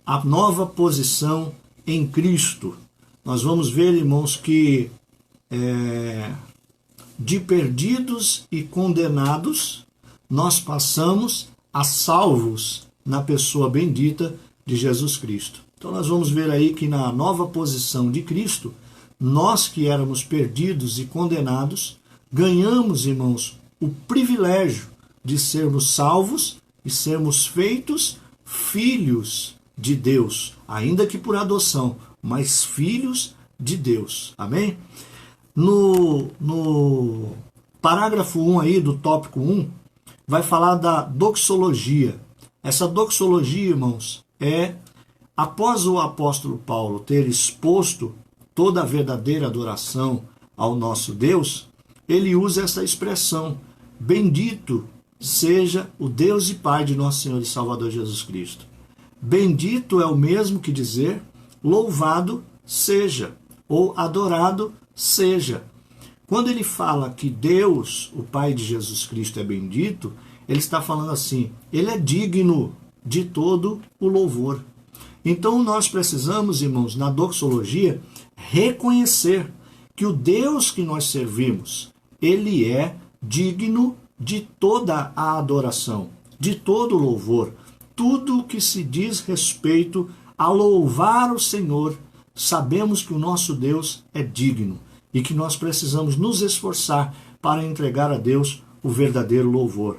S1: a nova posição em Cristo. Nós vamos ver, irmãos, que de perdidos e condenados, nós passamos a salvos na pessoa bendita de Jesus Cristo. Então nós vamos ver aí que na nova posição de Cristo, nós que éramos perdidos e condenados, ganhamos, irmãos, o privilégio de sermos salvos e sermos feitos filhos de Deus, ainda que por adoção, mas filhos de Deus. Amém? No parágrafo 1 aí do tópico 1, vai falar da doxologia. Essa doxologia, irmãos, é após o apóstolo Paulo ter exposto toda a verdadeira adoração ao nosso Deus, ele usa essa expressão: bendito seja o Deus e Pai de nosso Senhor e Salvador Jesus Cristo. Bendito é o mesmo que dizer louvado seja ou adorado seja. Quando ele fala que Deus, o Pai de Jesus Cristo, é bendito, ele está falando assim: ele é digno de todo o louvor. Então nós precisamos, irmãos, na doxologia, reconhecer que o Deus que nós servimos, ele é digno de toda a adoração, de todo o louvor. Tudo que se diz respeito a louvar o Senhor, sabemos que o nosso Deus é digno e que nós precisamos nos esforçar para entregar a Deus o verdadeiro louvor.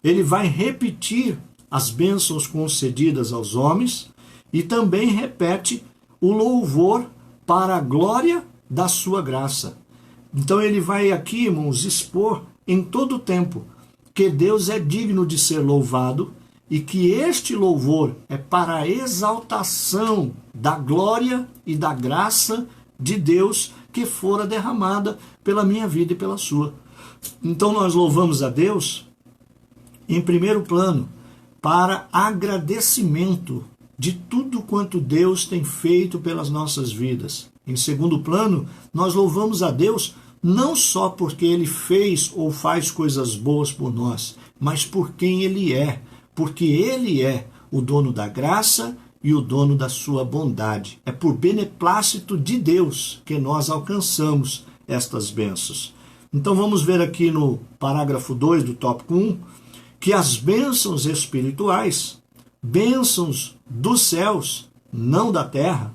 S1: Ele vai repetir as bênçãos concedidas aos homens e também repete o louvor para a glória da sua graça. Então ele vai aqui, irmãos, expor em todo o tempo que Deus é digno de ser louvado e que este louvor é para a exaltação da glória e da graça de Deus que fora derramada pela minha vida e pela sua. Então nós louvamos a Deus, em primeiro plano, para agradecimento de tudo quanto Deus tem feito pelas nossas vidas. Em segundo plano, nós louvamos a Deus não só porque Ele fez ou faz coisas boas por nós, mas por quem Ele é, porque Ele é o dono da graça e o dono da sua bondade. É por beneplácito de Deus que nós alcançamos estas bênçãos. Então vamos ver aqui no parágrafo 2 do tópico 1, que as bênçãos espirituais, bênçãos dos céus, não da terra.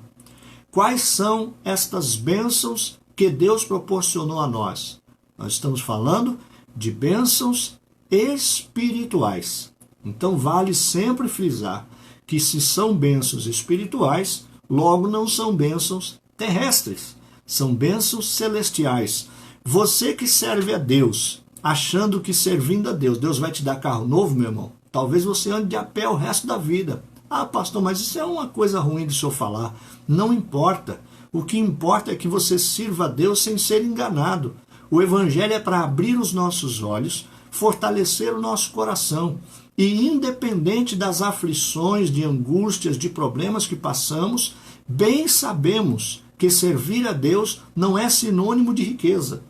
S1: Quais são estas bênçãos que Deus proporcionou a nós? Nós estamos falando de bênçãos espirituais. Então vale sempre frisar que se são bênçãos espirituais, logo não são bênçãos terrestres, são bênçãos celestiais. Você que serve a Deus, achando que servindo a Deus, Deus vai te dar carro novo, meu irmão, talvez você ande de a pé o resto da vida. Ah, pastor, mas isso é uma coisa ruim de o senhor falar. Não importa. O que importa é que você sirva a Deus sem ser enganado. O Evangelho é para abrir os nossos olhos, fortalecer o nosso coração. E independente das aflições, de angústias, de problemas que passamos, bem sabemos que servir a Deus não é sinônimo de riqueza.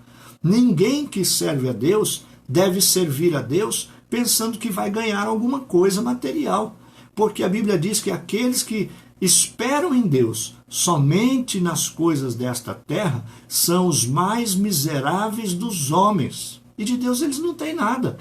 S1: Ninguém que serve a Deus deve servir a Deus pensando que vai ganhar alguma coisa material. Porque a Bíblia diz que aqueles que esperam em Deus somente nas coisas desta terra são os mais miseráveis dos homens. E de Deus eles não têm nada.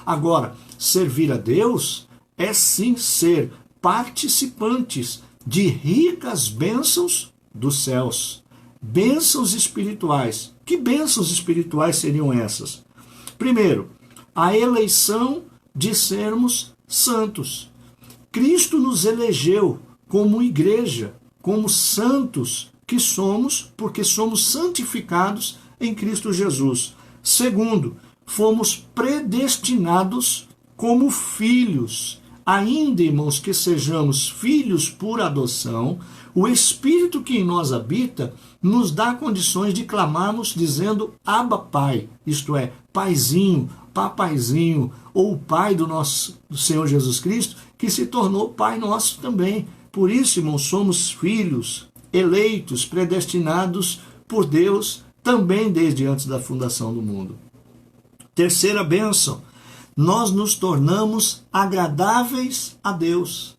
S1: Agora, servir a Deus é sim ser participantes de ricas bênçãos dos céus. Bênçãos espirituais. Que bênçãos espirituais seriam essas? Primeiro, a eleição de sermos santos. Cristo nos elegeu como igreja, como santos que somos, porque somos santificados em Cristo Jesus. Segundo, fomos predestinados como filhos. Ainda, irmãos, que sejamos filhos por adoção, o Espírito que em nós habita nos dá condições de clamarmos dizendo Abba Pai, isto é, Paizinho, Papaizinho, ou o Pai do nosso Senhor Jesus Cristo, que se tornou Pai nosso também. Por isso, irmãos, somos filhos, eleitos, predestinados por Deus, também desde antes da fundação do mundo. Terceira bênção, nós nos tornamos agradáveis a Deus.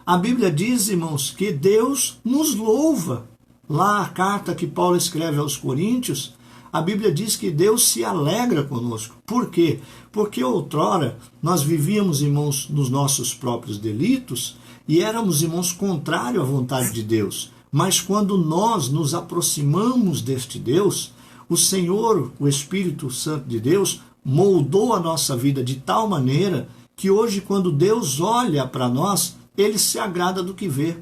S1: A Bíblia diz, irmãos, que Deus nos louva. Lá a carta que Paulo escreve aos Coríntios, A Bíblia diz que Deus se alegra conosco. Por quê? Porque outrora nós vivíamos, irmãos, nos nossos próprios delitos e éramos, irmãos, contrário à vontade de Deus. Mas quando nós nos aproximamos deste Deus, o Senhor, o Espírito Santo de Deus, moldou a nossa vida de tal maneira que hoje, quando Deus olha para nós, Ele se agrada do que vê.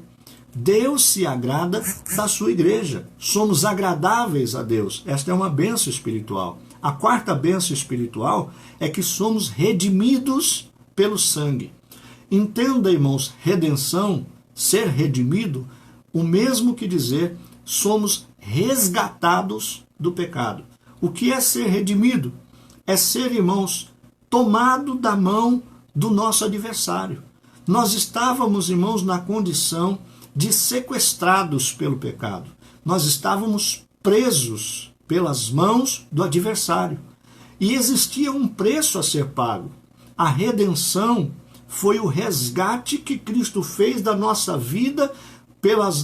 S1: Deus se agrada da sua igreja. Somos agradáveis a Deus. Esta é uma bênção espiritual. A quarta bênção espiritual é que somos redimidos pelo sangue. Entenda, irmãos, redenção, ser redimido, o mesmo que dizer somos resgatados do pecado. O que é ser redimido? É ser, irmãos, tomado da mão do nosso adversário. Nós estávamos, irmãos, na condição de sequestrados pelo pecado. Nós estávamos presos pelas mãos do adversário. E existia um preço a ser pago. A redenção foi o resgate que Cristo fez da nossa vida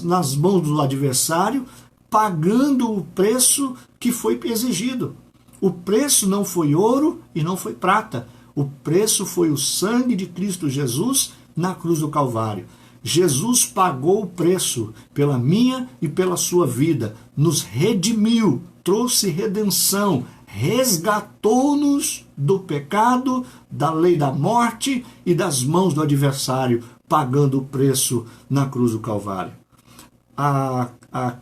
S1: nas mãos do adversário, pagando o preço que foi exigido. O preço não foi ouro e não foi prata. O preço foi o sangue de Cristo Jesus na cruz do Calvário. Jesus pagou o preço pela minha e pela sua vida, nos redimiu, trouxe redenção, resgatou-nos do pecado, da lei da morte e das mãos do adversário, pagando o preço na cruz do Calvário. A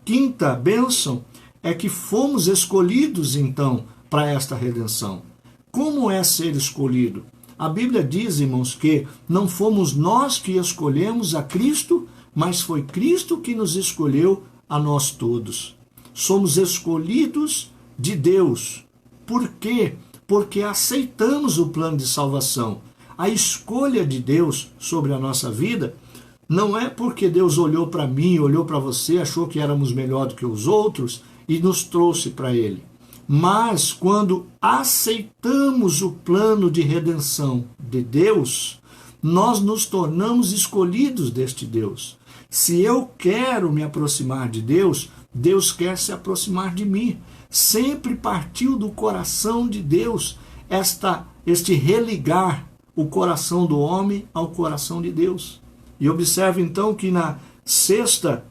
S1: quinta bênção é que fomos escolhidos, então, para esta redenção. Como é ser escolhido? A Bíblia diz, irmãos, que não fomos nós que escolhemos a Cristo, mas foi Cristo que nos escolheu a nós todos. Somos escolhidos de Deus. Por quê? Porque aceitamos o plano de salvação. A escolha de Deus sobre a nossa vida não é porque Deus olhou para mim, olhou para você, achou que éramos melhor do que os outros e nos trouxe para Ele. Mas quando aceitamos o plano de redenção de Deus, nós nos tornamos escolhidos deste Deus. Se eu quero me aproximar de Deus, Deus quer se aproximar de mim. Sempre partiu do coração de Deus este religar o coração do homem ao coração de Deus. E observe então que na sexta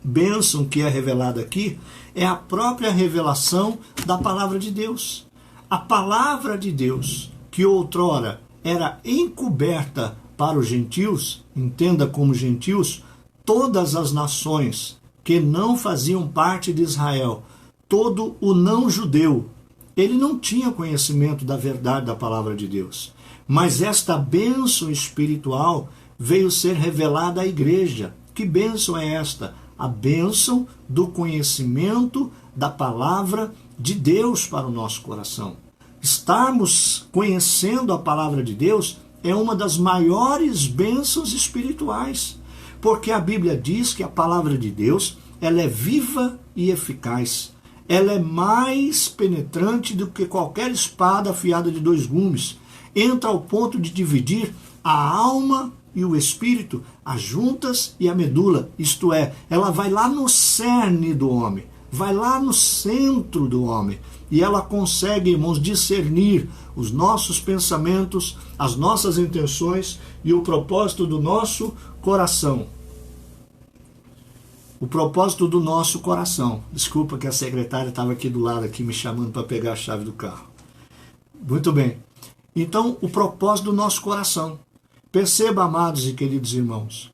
S1: bênção que é revelada aqui, é a própria revelação da palavra de Deus. A palavra de Deus, que outrora era encoberta para os gentios, entenda como gentios, todas as nações que não faziam parte de Israel, todo o não-judeu, ele não tinha conhecimento da verdade da palavra de Deus. Mas esta bênção espiritual veio ser revelada à igreja. Que bênção é esta? A bênção do conhecimento da palavra de Deus para o nosso coração. Estarmos conhecendo a palavra de Deus é uma das maiores bênçãos espirituais, porque a Bíblia diz que a palavra de Deus ela é viva e eficaz. Ela é mais penetrante do que qualquer espada afiada de 2 gumes. Entra ao ponto de dividir a alma e o espírito, as juntas e a medula, isto é, ela vai lá no cerne do homem, vai lá no centro do homem, e ela consegue, irmãos, discernir os nossos pensamentos, as nossas intenções e o propósito do nosso coração. O propósito do nosso coração. Desculpa que a secretária estava aqui do lado, aqui me chamando para pegar a chave do carro. Muito bem. Então, o propósito do nosso coração. Perceba, amados e queridos irmãos,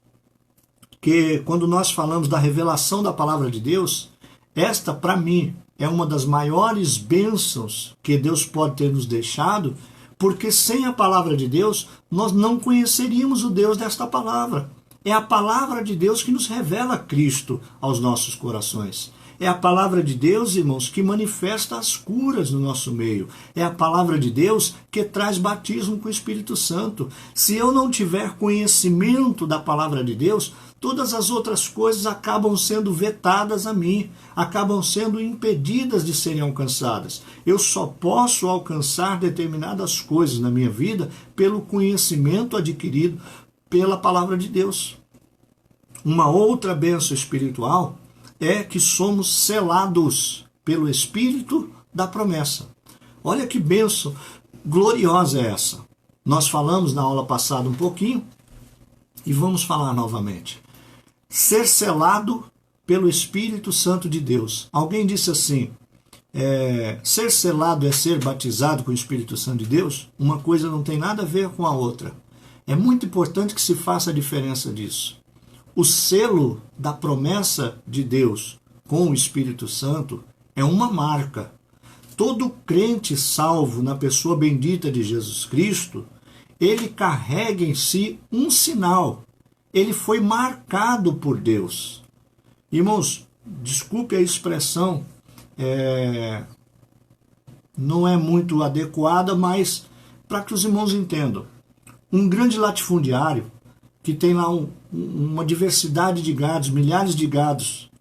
S1: que quando nós falamos da revelação da palavra de Deus, esta, para mim, é uma das maiores bênçãos que Deus pode ter nos deixado, porque sem a palavra de Deus, nós não conheceríamos o Deus desta palavra. É a palavra de Deus que nos revela Cristo aos nossos corações. É a palavra de Deus, irmãos, que manifesta as curas no nosso meio. É a palavra de Deus que traz batismo com o Espírito Santo. Se eu não tiver conhecimento da palavra de Deus, todas as outras coisas acabam sendo vetadas a mim, acabam sendo impedidas de serem alcançadas. Eu só posso alcançar determinadas coisas na minha vida pelo conhecimento adquirido pela palavra de Deus. Uma outra bênção espiritual é que somos selados pelo Espírito da promessa. Olha que bênção gloriosa é essa. Nós falamos na aula passada um pouquinho e vamos falar novamente. Ser selado pelo Espírito Santo de Deus. Alguém disse assim, ser selado é ser batizado com o Espírito Santo de Deus? Uma coisa não tem nada a ver com a outra. É muito importante que se faça a diferença disso. O selo da promessa de Deus com o Espírito Santo é uma marca. Todo crente salvo na pessoa bendita de Jesus Cristo, ele carrega em si um sinal. Ele foi marcado por Deus. Irmãos, desculpe a expressão, não é muito adequada, mas para que os irmãos entendam. Um grande latifundiário, que tem lá uma diversidade de gados, milhares de gados,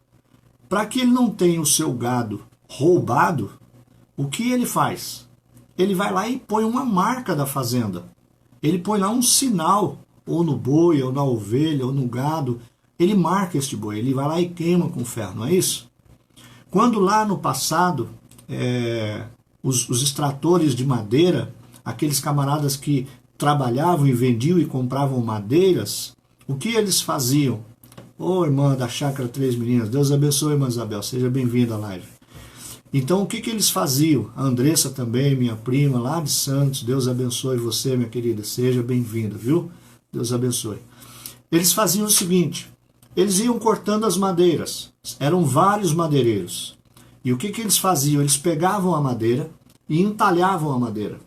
S1: para que ele não tenha o seu gado roubado, o que ele faz? Ele vai lá e põe uma marca da fazenda. Ele põe lá um sinal, ou no boi, ou na ovelha, ou no gado. Ele marca este boi, ele vai lá e queima com ferro, não é isso? Quando lá no passado, os extratores de madeira, aqueles camaradas que trabalhavam e vendiam e compravam madeiras, o que eles faziam? Irmã da Chácara Três Meninas, Deus abençoe, irmã Isabel, seja bem-vinda à live. Então, o que eles faziam? A Andressa também, minha prima, lá de Santos, Deus abençoe você, minha querida, seja bem-vinda, viu? Deus abençoe. Eles faziam o seguinte, eles iam cortando as madeiras, eram vários madeireiros. E o que eles faziam? Eles pegavam a madeira e entalhavam a madeira.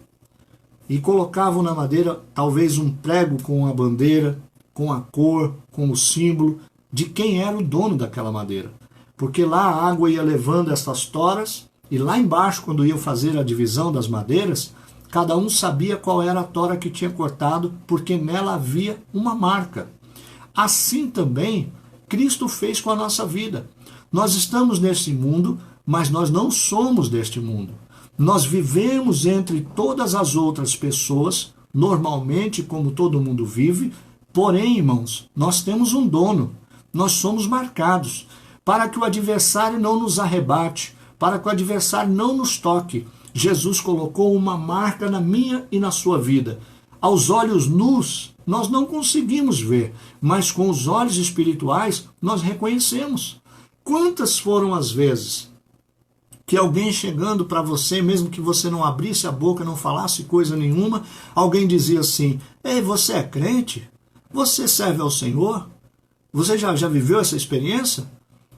S1: E colocavam na madeira talvez um prego com a bandeira, com a cor, com o símbolo de quem era o dono daquela madeira. Porque lá a água ia levando essas toras e lá embaixo, quando iam fazer a divisão das madeiras, cada um sabia qual era a tora que tinha cortado, porque nela havia uma marca. Assim também, Cristo fez com a nossa vida. Nós estamos nesse mundo, mas nós não somos deste mundo. Nós vivemos entre todas as outras pessoas, normalmente como todo mundo vive, porém, irmãos, nós temos um dono, nós somos marcados, para que o adversário não nos arrebate, para que o adversário não nos toque. Jesus colocou uma marca na minha e na sua vida. Aos olhos nus, nós não conseguimos ver, mas com os olhos espirituais, nós reconhecemos. Quantas foram as vezes que alguém chegando para você, mesmo que você não abrisse a boca, não falasse coisa nenhuma, alguém dizia assim, ei, você é crente? Você serve ao Senhor? Você já viveu essa experiência?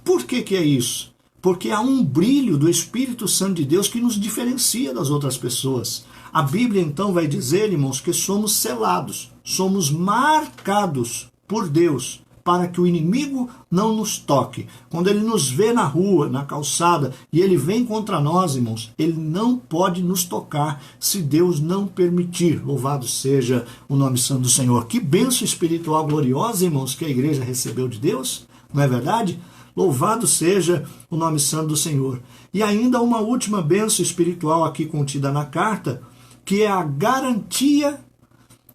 S1: Por que é isso? Porque há um brilho do Espírito Santo de Deus que nos diferencia das outras pessoas. A Bíblia então vai dizer, irmãos, que somos selados, somos marcados por Deus, para que o inimigo não nos toque. Quando ele nos vê na rua, na calçada, e ele vem contra nós, irmãos, ele não pode nos tocar se Deus não permitir. Louvado seja o nome santo do Senhor. Que bênção espiritual gloriosa, irmãos, que a igreja recebeu de Deus, não é verdade? Louvado seja o nome santo do Senhor. E ainda uma última bênção espiritual aqui contida na carta, que é a garantia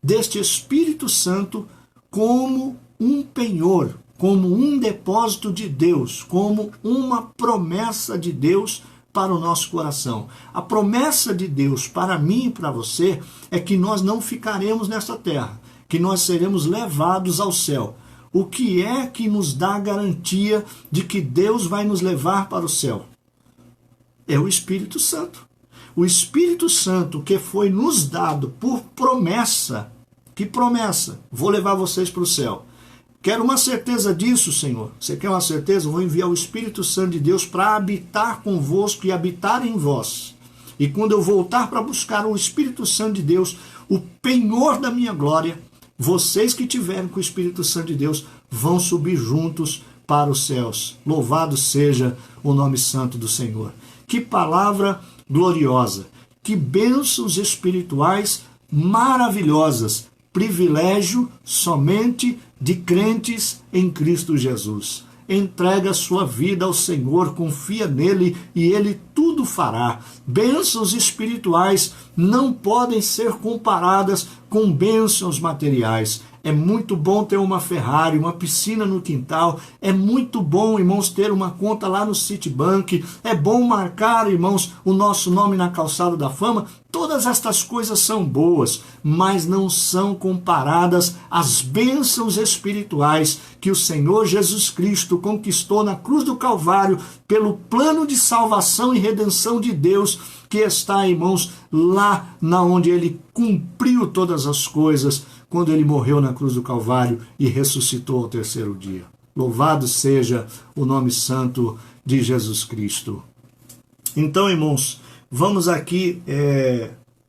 S1: deste Espírito Santo como um penhor, como um depósito de Deus, como uma promessa de Deus para o nosso coração. A promessa de Deus para mim e para você é que nós não ficaremos nesta terra, que nós seremos levados ao céu. O que é que nos dá a garantia de que Deus vai nos levar para o céu? É o Espírito Santo. O Espírito Santo que foi nos dado por promessa. Que promessa? Vou levar vocês para o céu. Quero uma certeza disso, Senhor. Você quer uma certeza? Eu vou enviar o Espírito Santo de Deus para habitar convosco e habitar em vós. E quando eu voltar para buscar o Espírito Santo de Deus, o penhor da minha glória, vocês que tiverem com o Espírito Santo de Deus vão subir juntos para os céus. Louvado seja o nome santo do Senhor. Que palavra gloriosa. Que bênçãos espirituais maravilhosas. Privilégio somente de crentes em Cristo Jesus. Entrega a sua vida ao Senhor, confia nele e ele tudo fará. Bênçãos espirituais não podem ser comparadas com bênçãos materiais. É muito bom ter uma Ferrari, uma piscina no quintal. É muito bom, irmãos, ter uma conta lá no Citibank. É bom marcar, irmãos, o nosso nome na calçada da fama. Todas estas coisas são boas, mas não são comparadas às bênçãos espirituais que o Senhor Jesus Cristo conquistou na cruz do Calvário pelo plano de salvação e redenção de Deus que está, irmãos, lá na onde ele cumpriu todas as coisas, quando ele morreu na cruz do Calvário e ressuscitou ao terceiro dia. Louvado seja o nome santo de Jesus Cristo. Então, irmãos, vamos aqui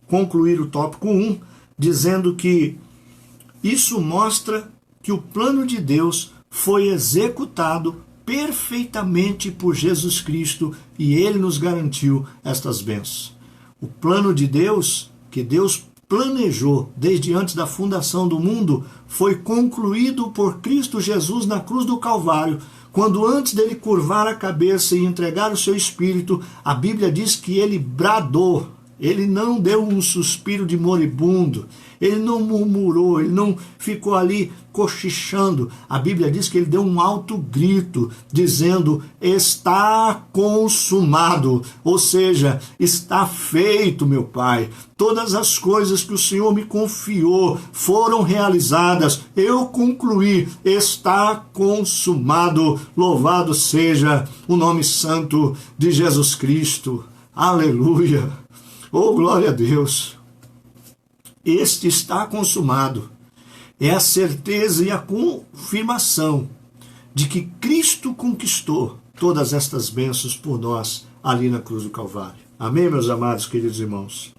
S1: concluir o tópico 1, dizendo que isso mostra que o plano de Deus foi executado perfeitamente por Jesus Cristo e ele nos garantiu estas bênçãos. O plano de Deus, que Deus planejou desde antes da fundação do mundo, foi concluído por Cristo Jesus na cruz do Calvário, quando antes dele curvar a cabeça e entregar o seu espírito, a Bíblia diz que ele bradou. Ele não deu um suspiro de moribundo, ele não murmurou, ele não ficou ali cochichando. A Bíblia diz que ele deu um alto grito, dizendo: está consumado, ou seja, está feito, meu Pai. Todas as coisas que o Senhor me confiou foram realizadas, eu concluí, está consumado. Louvado seja o nome santo de Jesus Cristo. Aleluia. Oh, glória a Deus! Este está consumado. É a certeza e a confirmação de que Cristo conquistou todas estas bênçãos por nós ali na cruz do Calvário. Amém, meus amados, queridos irmãos?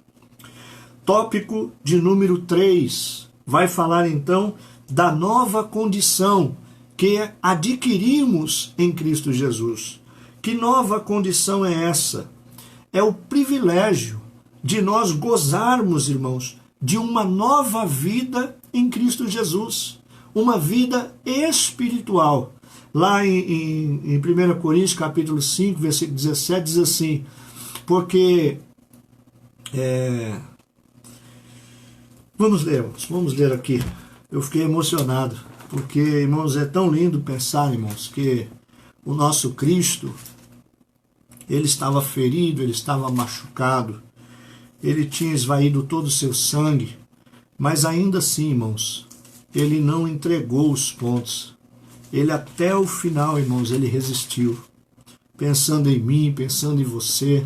S1: Tópico de número 3 vai falar então da nova condição que adquirimos em Cristo Jesus. Que nova condição é essa? É o privilégio de nós gozarmos, irmãos, de uma nova vida em Cristo Jesus, uma vida espiritual. Lá em 1 Coríntios, capítulo 5, versículo 17, diz assim, porque... Vamos ler aqui. Eu fiquei emocionado, porque, irmãos, é tão lindo pensar, irmãos, que o nosso Cristo, ele estava ferido, ele estava machucado, ele tinha esvaído todo o seu sangue, mas ainda assim, irmãos, ele não entregou os pontos. Ele até o final, irmãos, ele resistiu, pensando em mim, pensando em você,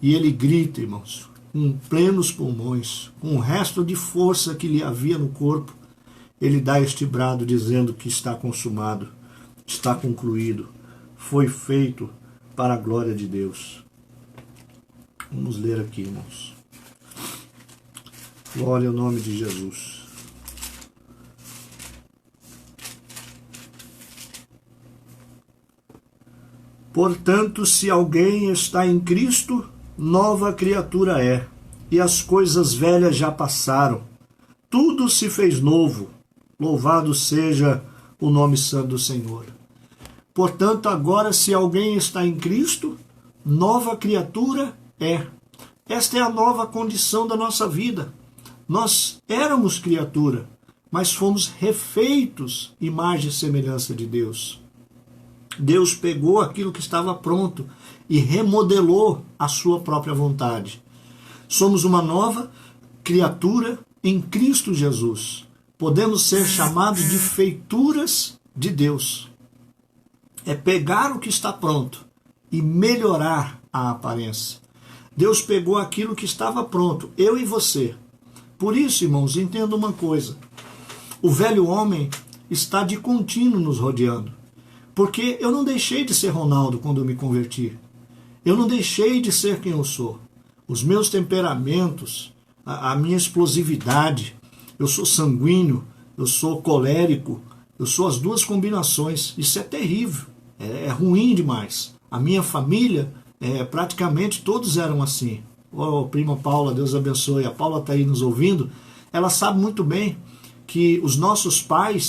S1: e ele grita, irmãos, com plenos pulmões, com o resto de força que lhe havia no corpo, ele dá este brado dizendo que está consumado, está concluído, foi feito para a glória de Deus. Vamos ler aqui, irmãos. Glória ao nome de Jesus. Portanto, se alguém está em Cristo, nova criatura é, e as coisas velhas já passaram. Tudo se fez novo. Louvado seja o nome santo do Senhor. Portanto, agora, se alguém está em Cristo, nova criatura é. Esta é a nova condição da nossa vida. Nós éramos criatura, mas fomos refeitos imagem e semelhança de Deus. Deus pegou aquilo que estava pronto e remodelou a sua própria vontade. Somos uma nova criatura em Cristo Jesus. Podemos ser chamados de feituras de Deus. É pegar o que está pronto e melhorar a aparência. Deus pegou aquilo que estava pronto, eu e você. Por isso, irmãos, entenda uma coisa. O velho homem está de contínuo nos rodeando. Porque eu não deixei de ser Ronaldo quando eu me converti. Eu não deixei de ser quem eu sou. Os meus temperamentos, a minha explosividade, eu sou sanguíneo, eu sou colérico, eu sou as duas combinações. Isso é terrível, é ruim demais. A minha família, praticamente todos eram assim. Prima Paula, Deus abençoe, a Paula está aí nos ouvindo, ela sabe muito bem que os nossos pais